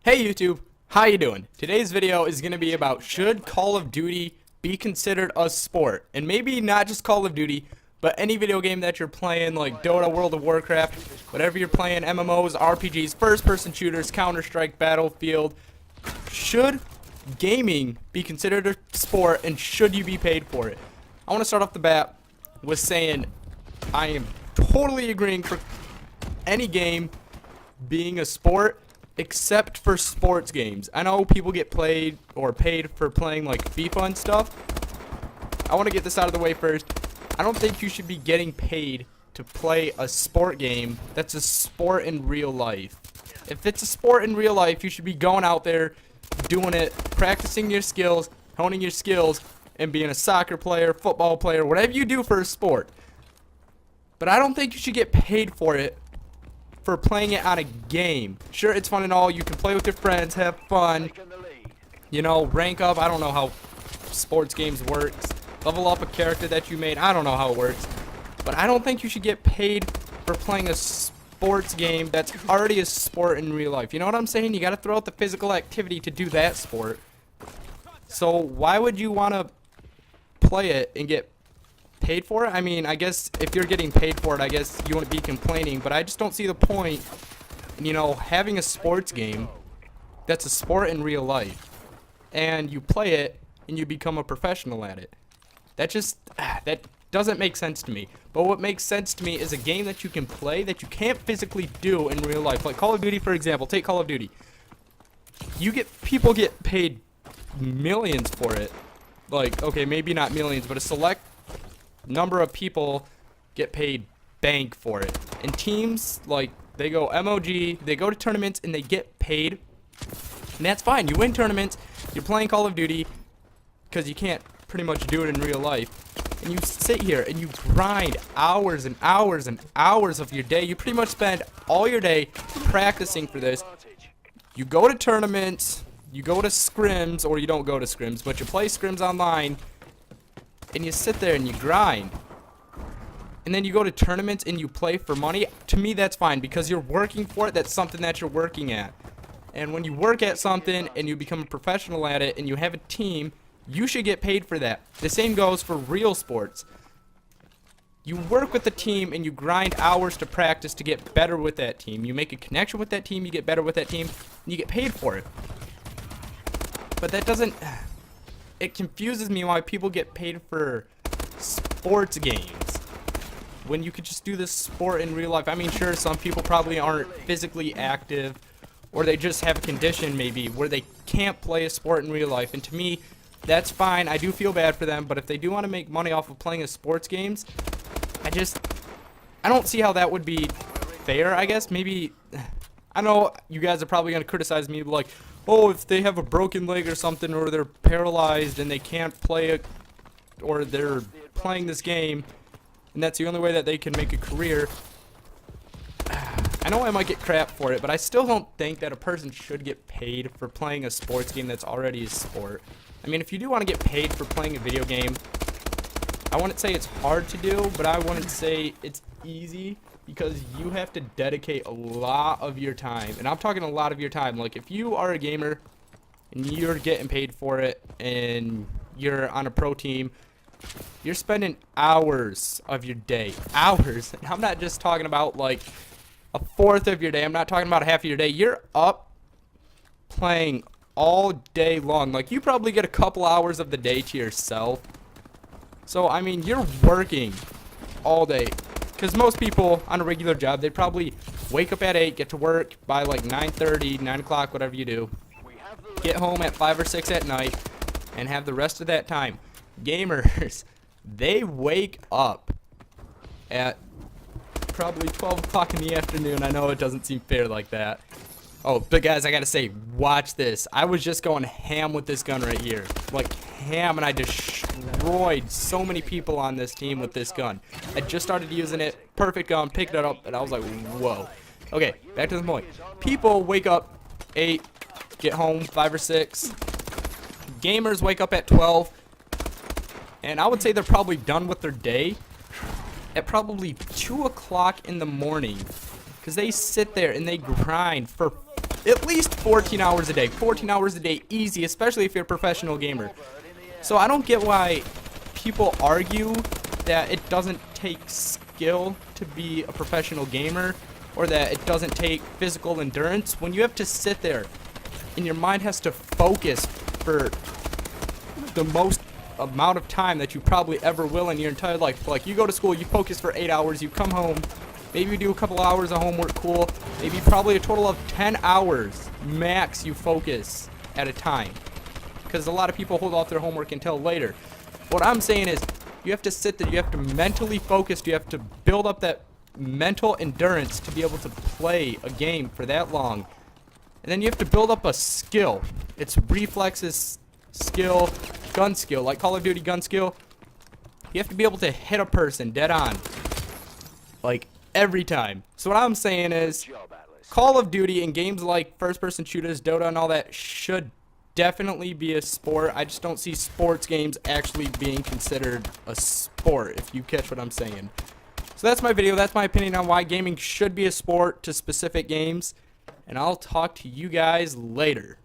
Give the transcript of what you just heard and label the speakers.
Speaker 1: Hey YouTube, how you doing? Today's video is going to be about should Call of Duty be considered a sport? And maybe not just Call of Duty, but any video game that you're playing like Dota, World of Warcraft, whatever you're playing, MMOs, RPGs, first-person shooters, Counter-Strike, Battlefield. Should gaming be considered a sport and should you be paid for it? I want to start off the bat with saying I am totally agreeing for any game being a sport except for sports games. I know people get paid for playing like FIFA and stuff. I want to get this out of the way first. I don't think you should be getting paid to play a sport game that's a sport in real life. If it's a sport in real life, you should be going out there, doing it, practicing your skills, honing your skills, and being a soccer player, football player, whatever you do for a sport. But I don't think you should get paid for it for playing it on a game. Sure, it's fun and all. You can play with your friends, have fun, you know, rank up. I don't know how sports games works. Level up a character that you made. I don't know how it works. But I don't think you should get paid for playing a sports game that's already a sport in real life. You know what I'm saying? You got to throw out the physical activity to do that sport. So why would you want to play it and get paid for it? I mean, I guess if you're getting paid for it, I guess you wouldn't be complaining, but I just don't see the point in, you know, having a sports game that's a sport in real life and you play it and you become a professional at it. That doesn't make sense to me. But what makes sense to me is a game that you can play that you can't physically do in real life. Like Call of Duty, for example. Take Call of Duty. People get paid millions for it. Like, okay, maybe not millions, but a select number of people get paid bank for it. And teams, like, they go MOG, they go to tournaments, and they get paid. And that's fine. You win tournaments, you're playing Call of Duty, because you can't pretty much do it in real life. And you sit here, and you grind hours and hours and hours of your day. You pretty much spend all your day practicing for this. You go to tournaments, you go to scrims, or you don't go to scrims, but you play scrims online, and you sit there and you grind. And then you go to tournaments and you play for money. To me, that's fine because you're working for it. That's something that you're working at. And when you work at something and you become a professional at it and you have a team, you should get paid for that. The same goes for real sports. You work with the team and you grind hours to practice to get better with that team. You make a connection with that team, you get better with that team, and you get paid for it. But that doesn't... It confuses me why people get paid for sports games when you could just do this sport in real life. I mean, sure, some people probably aren't physically active, or they just have a condition maybe where they can't play a sport in real life. And to me, that's fine. I do feel bad for them, but if they do want to make money off of playing a sports games, I don't see how that would be fair, I guess. Maybe, I know you guys are probably going to criticize me like, oh, if they have a broken leg or something, or they're paralyzed and they can't play it, or they're playing this game, and that's the only way that they can make a career. I know I might get crap for it, but I still don't think that a person should get paid for playing a sports game that's already a sport. I mean, if you do want to get paid for playing a video game, I wouldn't say it's hard to do, but I wouldn't say it's easy, because you have to dedicate a lot of your time. And I'm talking a lot of your time. Like, if you are a gamer and you're getting paid for it and you're on a pro team, you're spending hours of your day. Hours. And I'm not just talking about like a fourth of your day. I'm not talking about half of your day. You're up playing all day long. Like, you probably get a couple hours of the day to yourself. So, I mean, you're working all day. Because most people on a regular job, they probably wake up at 8, get to work by like 9:30, 9 o'clock, whatever you do. Get home at 5 or 6 at night and have the rest of that time. Gamers, they wake up at probably 12 o'clock in the afternoon. I know it doesn't seem fair like that. Oh, but guys, I gotta say, watch this. I was just going ham with this gun right here. Like, ham, and I destroyed so many people on this team with this gun. I just started using it. Perfect gun. Picked it up, and I was like, whoa. Okay, back to the point. People wake up 8, get home 5 or 6. Gamers wake up at 12. And I would say they're probably done with their day at probably 2 o'clock in the morning. Because they sit there and they grind for at least 14 hours a day. 14 hours a day easy, especially if you're a professional gamer. So I don't get why people argue that it doesn't take skill to be a professional gamer, or that it doesn't take physical endurance, when you have to sit there and your mind has to focus for the most amount of time that you probably ever will in your entire life. Like, you go to school, you focus for 8 hours, you come home, maybe you do a couple hours of homework, cool, maybe probably a total of 10 hours max you focus at a time, because a lot of people hold off their homework until later. What I'm saying is, you have to sit there, you have to mentally focus, you have to build up that mental endurance to be able to play a game for that long. And then you have to build up a skill. It's reflexes, skill, gun skill, like Call of Duty gun skill. You have to be able to hit a person dead on, like, every time. So what I'm saying is, Call of Duty and games like first-person shooters, Dota, and all that should definitely be a sport. I just don't see sports games actually being considered a sport, if you catch what I'm saying. So that's my video. That's my opinion on why gaming should be a sport to specific games. And I'll talk to you guys later.